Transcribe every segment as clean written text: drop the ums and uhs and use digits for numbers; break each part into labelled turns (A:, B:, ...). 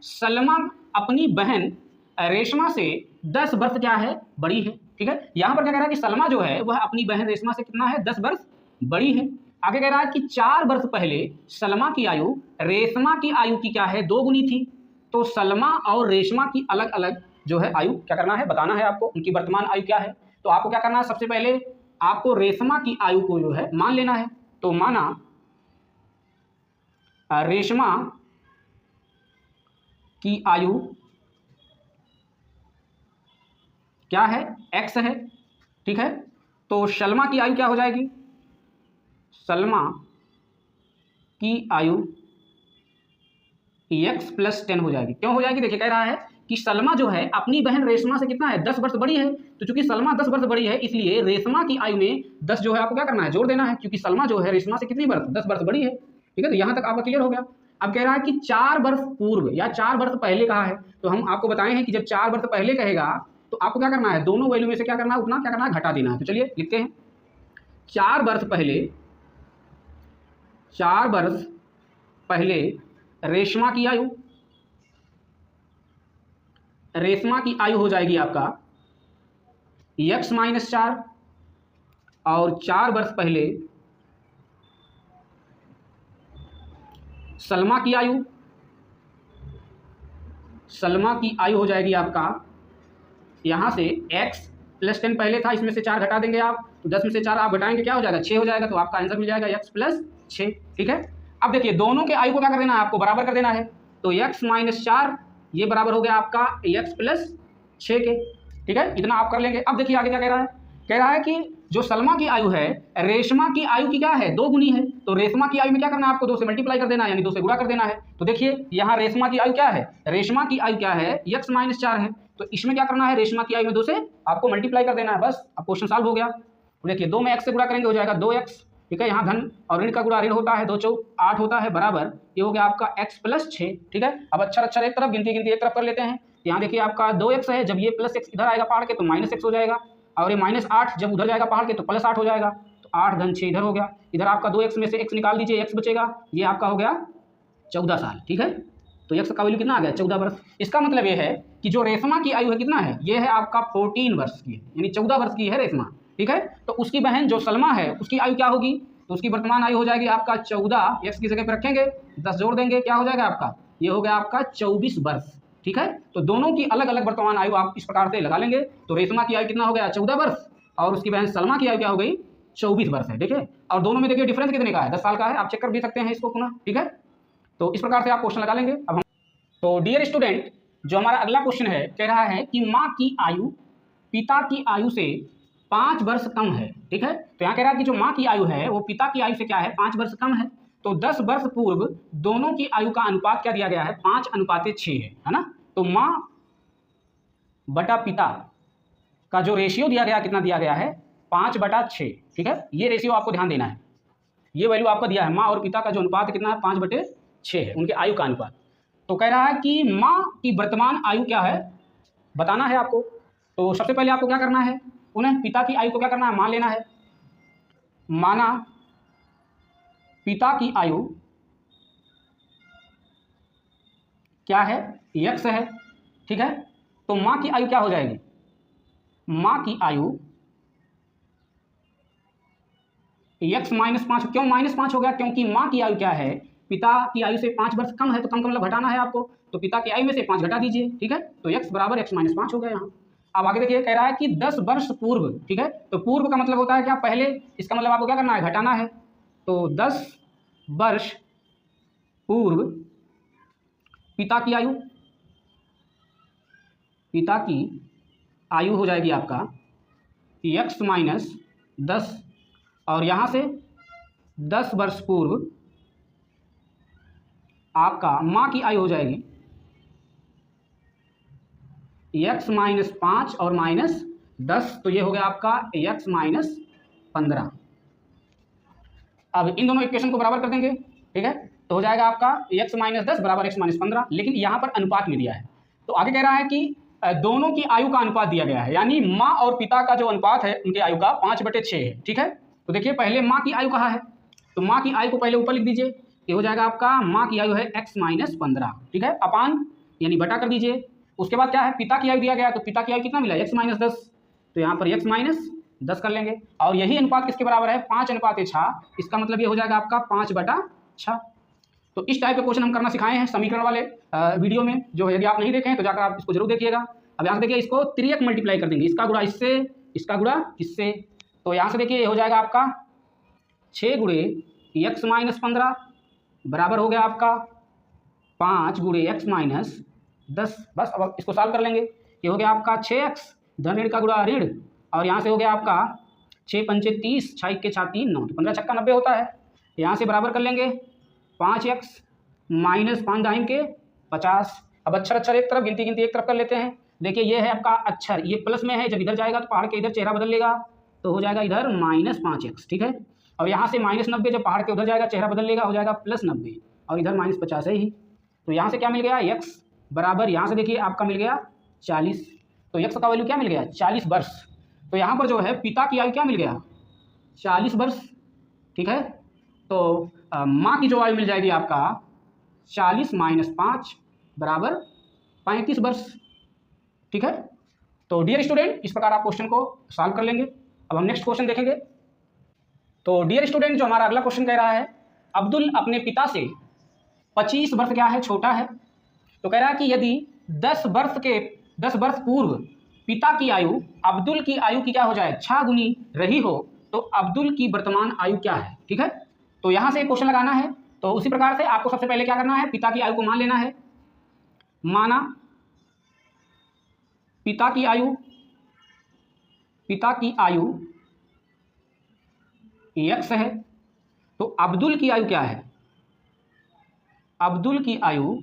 A: सलमा अपनी बहन रेशमा से 10 वर्ष क्या है, बड़ी है। ठीक है, यहां पर क्या कह रहा है कि सलमा जो है वह अपनी बहन रेशमा से कितना है, 10 वर्ष बड़ी है। आगे कह रहा है कि 4 वर्ष पहले सलमा की आयु रेशमा की आयु की क्या है, 2 गुनी थी। तो सलमा और रेशमा की अलग अलग जो है आयु क्या करना है, बताना है आपको, उनकी वर्तमान आयु क्या है। तो आपको क्या करना है, सबसे पहले आपको रेशमा की आयु को जो है मान लेना है। तो माना रेशमा की आयु क्या है, x है। ठीक है, तो सलमा की आयु क्या हो जाएगी, सलमा की आयु x + 10 हो जाएगी। क्यों हो जाएगी, देखिए कह रहा है कि सलमा जो है अपनी बहन रेशमा से कितना है, 10 वर्ष बड़ी है। तो चूंकि सलमा 10 वर्ष बड़ी है, इसलिए रेशमा की आयु में 10 जो है आपको क्या करना है, जोड़ देना है, क्योंकि सलमा जो है रेशमा से कितनी वर्ष, 10 वर्ष बड़ी है। ठीक है, तो यहां तक आपका क्लियर हो गया। अब कह रहा है कि 4 वर्ष पूर्व या 4 वर्ष पहले कहा है, तो हम आपको बताए हैं कि जब 4 वर्ष पहले कहेगा तो आपको क्या करना है, दोनों वैल्यू में से क्या करना है, उतना क्या करना है, घटा देना है। तो चलिए लिखते हैं, 4 वर्ष पहले, 4 वर्ष पहले रेशमा की आयु, रेशमा की आयु हो जाएगी आपका x - 4, और 4 वर्ष पहले सलमा की आयु, सलमा की आयु हो जाएगी आपका, यहाँ से x + 10 पहले था, इसमें से 4 घटा देंगे आप, तो 10 में से 4 आप घटाएंगे क्या हो जाएगा, 6 हो जाएगा। तो आपका आंसर मिल जाएगा x + 6। ठीक है, अब देखिए दोनों के आयु को क्या कर देना है, आपको बराबर कर देना है। तो x - 4 ये बराबर हो गया आपका x + 6 के। ठीक है, इतना आप कर लेंगे। अब देखिए आगे क्या कह रहा है, कह रहा है कि जो सलमा की आयु है रेशमा की आयु की क्या है, 2 गुनी है। तो रेशमा की आयु में क्या करना है, आपको 2 से मल्टीप्लाई कर देना है, यानी 2 से गुणा कर देना है। तो देखिए यहाँ रेशमा की आयु क्या है, रेशमा की आयु क्या है, x - 4 है। तो इसमें क्या करना है, रेशमा की आयु में 2 से आपको मल्टीप्लाई कर देना है, बस अब क्वेश्चन सॉल्व हो गया। तो देखिए 2 में x से गुणा करेंगे हो जाएगा 2x। ठीक है, यहाँ धन और ऋण का गुणा ऋण होता है, 2 चौक 8 होता है, बराबर ये हो गया आपका x + 6। ठीक है, अब अच्छा एक तरफ, गिनती एक तरफ कर लेते हैं। यहाँ देखिए आपका 2x है, जब ये +x इधर आएगा पहाड़ के तो -x हो जाएगा, और ये -8 जब उधर जाएगा पहाड़ के तो +8 हो जाएगा। तो 8 धन 6 इधर हो गया, इधर आपका 2x में से x निकाल दीजिए, x बचेगा, ये आपका हो गया 14 साल। ठीक है, तो x का वैल्यू कितना आ गया, 14 वर्ष। इसका मतलब ये है कि जो रेशमा की आयु है कितना है, ये है आपका 14 वर्ष की है, यानी 14 वर्ष की है रेशमा। ठीक है, तो उसकी बहन जो सलमा है उसकी आयु क्या होगी, तो उसकी वर्तमान आयु हो जाएगी आपका 14, x की जगह पर रखेंगे, 10 जोड़ देंगे, क्या हो जाएगा आपका, ये हो गया आपका 24 वर्ष। ठीक है, तो दोनों की अलग अलग वर्तमान आयु आप इस प्रकार से लगा लेंगे। तो रेशमा की आयु कितना हो गया, 14 वर्ष, और उसकी बहन सलमा की आयु क्या हो गई, 24 वर्ष है। देखिए, और दोनों में देखिए डिफरेंस कितने का है, 10 साल का है, आप चेक कर भी सकते हैं इसको पुनः। ठीक है, तो इस प्रकार से आप क्वेश्चन लगा लेंगे। अब हम तो डियर स्टूडेंट, जो हमारा अगला क्वेश्चन है, कह रहा है कि माँ की आयु पिता की आयु से 5 वर्ष कम है। ठीक है, तो यहाँ कह रहा है कि जो माँ की आयु है वो पिता की आयु से क्या है, 5 वर्ष कम है। तो 10 वर्ष पूर्व दोनों की आयु का अनुपात क्या दिया गया है, 5:6 है ना। तो माँ बटा पिता का जो रेशियो दिया गया, कितना दिया गया है, 5/6। ठीक है, ये रेशियो आपको ध्यान देना है, ये वैल्यू आपको दिया है, माँ और पिता का जो अनुपात कितना है, 5/6 है, उनके आयु का अनुपात। तो कह रहा है कि माँ की वर्तमान आयु क्या है, बताना है आपको। तो सबसे पहले आपको क्या करना है, उन्हें पिता की आयु को क्या करना है, मान लेना है। माना पिता की आयु क्या है, x है। ठीक है, तो माँ की आयु क्या हो जाएगी, माँ की आयु x - 5। क्यों -5 हो गया, क्योंकि माँ की आयु क्या है, पिता की आयु से 5 वर्ष कम है, तो कम का मतलब घटाना है आपको। तो पिता की आयु में से 5 घटा दीजिए। ठीक है, तो x बराबर x - 5 हो गया यहाँ। अब आगे देखिए, कह रहा है कि 10 वर्ष पूर्व। ठीक है, तो पूर्व का मतलब होता है क्या, पहले, इसका मतलब आपको क्या करना है, घटाना है। तो 10 वर्ष पूर्व पिता की आयु, पिता की आयु हो जाएगी आपका x - 10, और यहाँ से 10 वर्ष पूर्व आपका माँ की आयु हो जाएगी x - 5 और -10, तो ये हो गया आपका x - 15। अब इन दोनों इक्वेशन को बराबर कर देंगे। ठीक है, तो हो जाएगा आपका x - 10 बराबर x - 15, लेकिन यहाँ पर अनुपात में दिया है। तो आगे कह रहा है कि दोनों की आयु का अनुपात दिया गया है, यानी माँ और पिता का जो अनुपात है उनकी आयु का 5/6 है। ठीक है, तो देखिए पहले माँ की आयु कहा है, तो माँ की आयु को पहले ऊपर लिख दीजिए, ये हो जाएगा आपका, माँ की आयु है x - 15। ठीक है, अपान यानी बटा कर दीजिए। उसके बाद क्या है, पिता की आयु दिया गया, तो पिता की आयु कितना मिला, x-10, तो यहाँ पर x-10 कर लेंगे। और यही अनुपात किसके बराबर है, 5:6। इसका मतलब ये हो जाएगा आपका 5/6। तो इस टाइप के क्वेश्चन हम करना सिखाए हैं समीकरण वाले वीडियो में, जो यदि आप नहीं देखें तो जाकर आप इसको जरूर देखिएगा। अब यहाँ से देखिए, इसको 3x मल्टीप्लाई कर देंगे, इसका गुणा इससे, इसका गुणा इससे। तो यहाँ से देखिए ये हो जाएगा आपका 6 × x-15 बराबर हो गया आपका 5 × x-10। बस अब इसको सॉल्व कर लेंगे। ये हो गया आपका 6x, धन ऋण का गुणा ऋण, और यहाँ से हो गया आपका 6 पंचे 30, 6 1 4 3 9, तो 15 छक्का 90 होता है। यहाँ से बराबर कर लेंगे 5x माइनस 5 दाहिन के 50। अब अक्षर एक तरफ, गिनती एक तरफ कर लेते हैं। देखिए ये है आपका अक्षर, ये प्लस में है, जब इधर जाएगा तो पहाड़ के इधर चेहरा बदल लेगा, तो हो जाएगा इधर -5x, ठीक है। और यहाँ से -90, जब पहाड़ के उधर जाएगा चेहरा बदल लेगा, हो जाएगा +90, और इधर -50 है ही। तो यहाँ से क्या मिल गया, x बराबर, यहाँ से देखिए आपका मिल गया 40। तो x का वैल्यू क्या मिल गया, 40 वर्ष। तो यहाँ पर जो है पिता की आयु क्या मिल गया, 40 वर्ष, ठीक है। तो माँ की जो आयु मिल जाएगी आपका 40 - 5 बराबर 35 वर्ष, ठीक है। तो डियर स्टूडेंट, इस प्रकार आप क्वेश्चन को सॉल्व कर लेंगे। अब हम नेक्स्ट क्वेश्चन देखेंगे। तो डियर स्टूडेंट, जो हमारा अगला क्वेश्चन कह रहा है, अब्दुल अपने पिता से 25 वर्ष क्या है, छोटा है। तो कह रहा है कि यदि 10 वर्ष पूर्व पिता की आयु अब्दुल की आयु की क्या हो जाए, 6 गुनी रही हो, तो अब्दुल की वर्तमान आयु क्या है, ठीक है। तो यहाँ से क्वेश्चन लगाना है। तो उसी प्रकार से आपको सबसे पहले क्या करना है, पिता की आयु को मान लेना है। माना पिता की आयु x है, तो अब्दुल की आयु क्या है, अब्दुल की आयु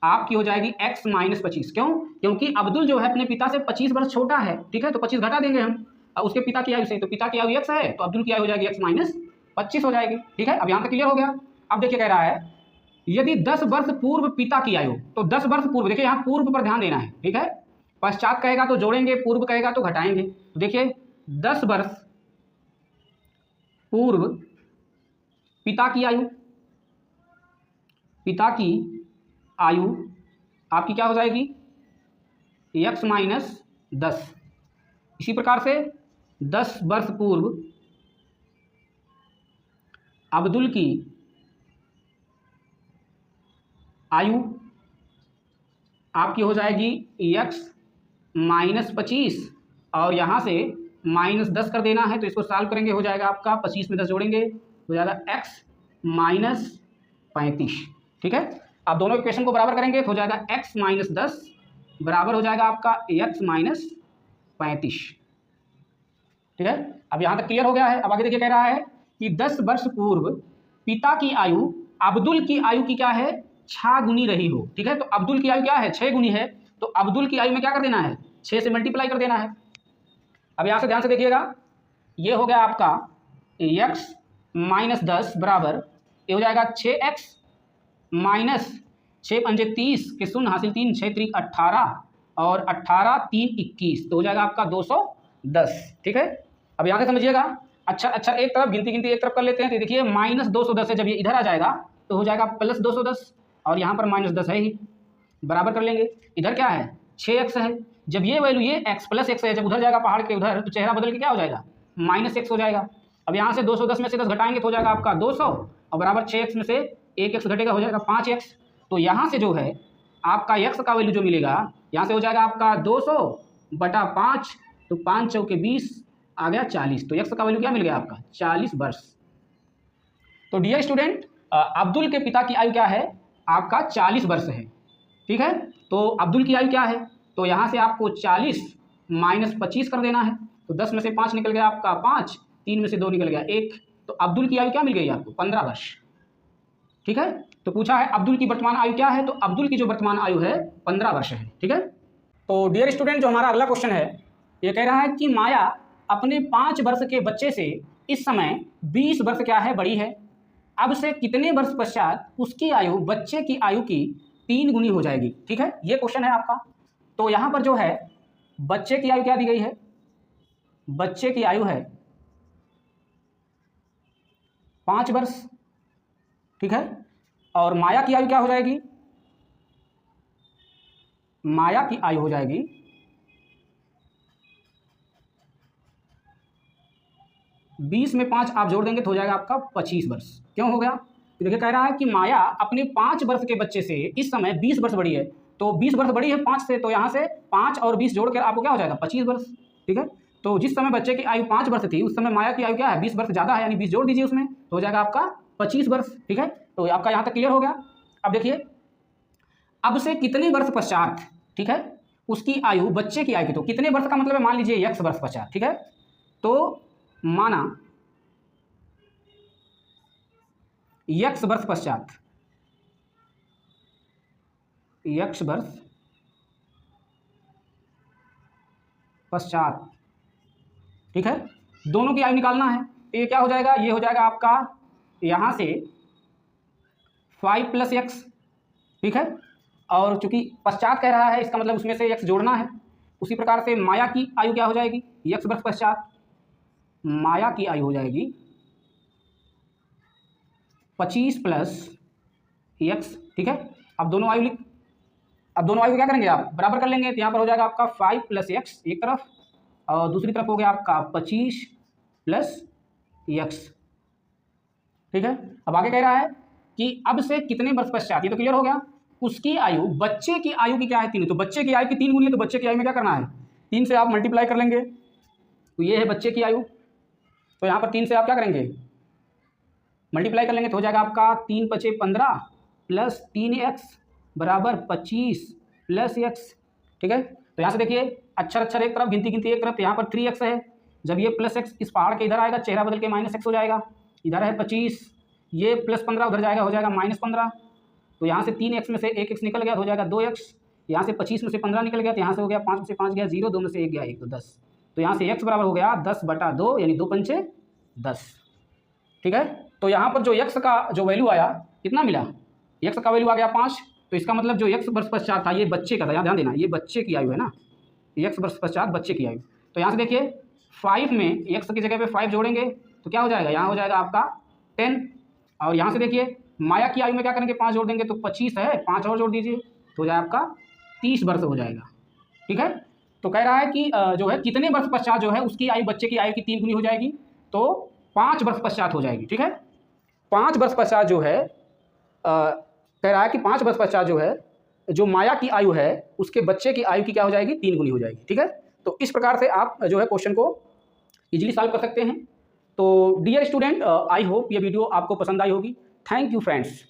A: आपकी हो जाएगी x - 25। क्यों, क्योंकि अब्दुल जो है अपने पिता से 25 वर्ष छोटा है, ठीक है। तो 25 घटा देंगे हम उसके पिता की आयु से, तो पिता की आयु x है, तो अब्दुल की आयु हो जाएगी x - 25 हो जाएगी, ठीक है। अब यहाँ तक क्लियर हो गया। अब देखिए कह रहा है यदि 10 वर्ष पूर्व पिता की आयु, तो 10 वर्ष पूर्व, देखिए यहाँ पूर्व पर ध्यान देना है, ठीक है। पश्चात कहेगा तो जोड़ेंगे, पूर्व कहेगा तो घटाएंगे। तो देखिए 10 वर्ष पूर्व पिता की आयु आपकी क्या हो जाएगी, x - 10। इसी प्रकार से 10 वर्ष पूर्व अब्दुल की आयु आपकी हो जाएगी x - 25, और यहाँ से -10 कर देना है, तो इसको सॉल्व करेंगे, हो जाएगा आपका 25 में 10 जोड़ेंगे, हो जाएगा x - 35, ठीक है। आप दोनों इक्वेशन को बराबर करेंगे तो हो जाएगा x - 10 बराबर हो जाएगा आपका x - 35, ठीक है। अब यहाँ तक क्लियर हो गया है। अब आगे देखिए कह रहा है कि 10 वर्ष पूर्व पिता की आयु अब्दुल की आयु की क्या है, 6 गुनी रही हो, ठीक है। तो अब्दुल की आयु क्या है, 6 गुनी है, तो अब्दुल की आयु में क्या कर देना है, 6 से मल्टीप्लाई कर देना है। अब यहाँ से ध्यान से देखिएगा, ये हो गया आपका x - 10 बराबर, ये हो जाएगा 6x माइनस 6 पंजे 30 के शून्य हासिल 3, 6 3 18, और 18 3 21, तो हो जाएगा आपका 210, ठीक है। अब यहाँ से समझिएगा, अच्छा एक तरफ, गिनती एक तरफ कर लेते हैं। तो देखिए -210 है, जब ये इधर आ जाएगा तो हो जाएगा +210, और यहाँ पर -10 है ही, बराबर कर लेंगे। इधर क्या है, 6x है, जब ये वैल्यू ये x + x है, जब उधर जाएगा पहाड़ के उधर, तो चेहरा बदल के क्या हो जाएगा, -x हो जाएगा। अब यहाँ से 210 में से 10 घटाएंगे तो हो जाएगा आपका 200, और बराबर 6x में से 1x घटेगा, हो जाएगा 5x। तो यहाँ से जो है आपका x का वैल्यू जो मिलेगा, यहाँ से हो जाएगा आपका 200/5, तो 5 चौके 20 आ गया 40। तो x का वैल्यू क्या मिल गया आपका, 40 वर्ष। तो डियर स्टूडेंट, अब्दुल के पिता की आयु क्या है, आपका 40 वर्ष है, ठीक है। तो अब्दुल की आयु क्या है, तो यहाँ से आपको 40 - 25 कर देना है। तो 10 में से 5 निकल गया आपका 5, 3 में से 2 निकल गया 1, तो अब्दुल की आयु क्या मिल गई आपको, 15 वर्ष, ठीक है। तो पूछा है अब्दुल की वर्तमान आयु क्या है, तो अब्दुल की जो वर्तमान आयु है 15 वर्ष है, ठीक है। तो डियर स्टूडेंट, जो हमारा अगला क्वेश्चन है, ये कह रहा है कि माया अपने 5 वर्ष के बच्चे से इस समय 20 वर्ष क्या है, बड़ी है। अब से कितने वर्ष पश्चात उसकी आयु बच्चे की आयु की 3 गुनी हो जाएगी, ठीक है। ये क्वेश्चन है आपका। तो यहाँ पर जो है बच्चे की आयु क्या दी गई है, बच्चे की आयु है 5 वर्ष, ठीक है। और माया की आयु क्या हो जाएगी, माया की आयु हो जाएगी 20 में 5 आप जोड़ देंगे तो हो जाएगा आपका 25 वर्ष। क्यों हो गया, तो देखिए कह रहा है कि माया अपने 5 वर्ष के बच्चे से इस समय 20 वर्ष बड़ी है, तो 20 वर्ष बड़ी है 5 से, तो यहाँ से 5 और 20 जोड़ कर आपको क्या हो जाएगा 25 वर्ष। ठीक है, तो जिस समय बच्चे की आयु 5 वर्ष थी उस समय माया की आयु क्या है 20 वर्ष ज़्यादा है, यानी 20 जोड़ दीजिए उसमें तो हो जाएगा आपका 25 वर्ष। ठीक है, तो आपका यहाँ तक क्लियर हो गया। अब देखिए अब से कितने वर्ष पश्चात, ठीक है, उसकी आयु बच्चे की आयु की, तो कितने वर्ष का मतलब है मान लीजिए x वर्ष पश्चात। ठीक है, तो माना x वर्ष पश्चात, x वर्ष पश्चात, ठीक है, दोनों की आयु निकालना है। तो ये क्या हो जाएगा, ये हो जाएगा आपका यहाँ से 5 + x। ठीक है, और चूंकि पश्चात कह रहा है इसका मतलब उसमें से x जोड़ना है। उसी प्रकार से माया की आयु क्या हो जाएगी, x वर्ष पश्चात माया की आयु हो जाएगी 25 + x। ठीक है, अब दोनों आयु क्या करेंगे आप बराबर कर लेंगे, तो यहाँ पर हो जाएगा आपका 5 + x एक तरफ और दूसरी तरफ हो गया आपका 25 + x। ठीक है, अब आगे कह रहा है कि अब से कितने वर्ष पश्चात, ये तो क्लियर हो गया, उसकी आयु बच्चे की आयु की क्या है 3, तो बच्चे की आयु की 3 गुनी है, तो बच्चे की आयु में क्या करना है 3 से आप मल्टीप्लाई कर लेंगे, तो ये है बच्चे की आयु, तो यहाँ पर 3 से आप क्या करेंगे मल्टीप्लाई कर लेंगे तो हो जाएगा आपका 3 × 5 = 15 + 3x = 25 + x। ठीक है, तो यहाँ से देखिए अक्षर एक तरफ गिनती एक तरफ, तो यहाँ पर 3x है, जब ये +x इस पहाड़ के इधर आएगा चेहरा बदल के -x हो जाएगा, इधर है 25, ये +15 उधर जाएगा हो जाएगा -15, तो यहाँ से 3x में से 1x निकल गया तो हो जाएगा 2x, यहाँ से 25 में से 15 निकल गया तो यहाँ से हो गया 5 में से 5 गया 0, 2 में से 1 गया 1, तो 10, तो यहाँ से x बराबर हो गया 10/2 यानी 2 × 5 = 10। ठीक है, तो यहाँ पर जो x का जो वैल्यू आया कितना मिला, x का वैल्यू आ गया 5, तो इसका मतलब जो x वर्ष पश्चात था ये बच्चे का था, यहाँ ध्यान देना ये बच्चे की आयु है ना, x वर्ष पश्चात बच्चे की आयु। तो यहाँ से देखिए 5 में x की जगह पे 5 जोड़ेंगे तो क्या हो जाएगा, यहाँ हो जाएगा आपका 10, और यहाँ से देखिए माया की आयु में क्या करेंगे 5 जोड़ देंगे तो 25 है, 5 और जोड़ दीजिए तो हो जाए आपका 30 वर्ष हो जाएगा। ठीक है, तो कह रहा है कि जो है कितने वर्ष पश्चात जो है उसकी आयु बच्चे की आयु की 3 गुनी हो जाएगी, तो 5 वर्ष पश्चात हो जाएगी। ठीक है, 5 वर्ष पश्चात जो है कह रहा है कि 5 वर्ष पश्चात जो है जो माया की आयु है उसके बच्चे की आयु की क्या हो जाएगी 3 गुनी हो जाएगी। ठीक है, तो इस प्रकार से आप जो है क्वेश्चन को इजीली सॉल्व कर सकते हैं। तो डियर स्टूडेंट, आई होप ये वीडियो आपको पसंद आई होगी। Thank you friends.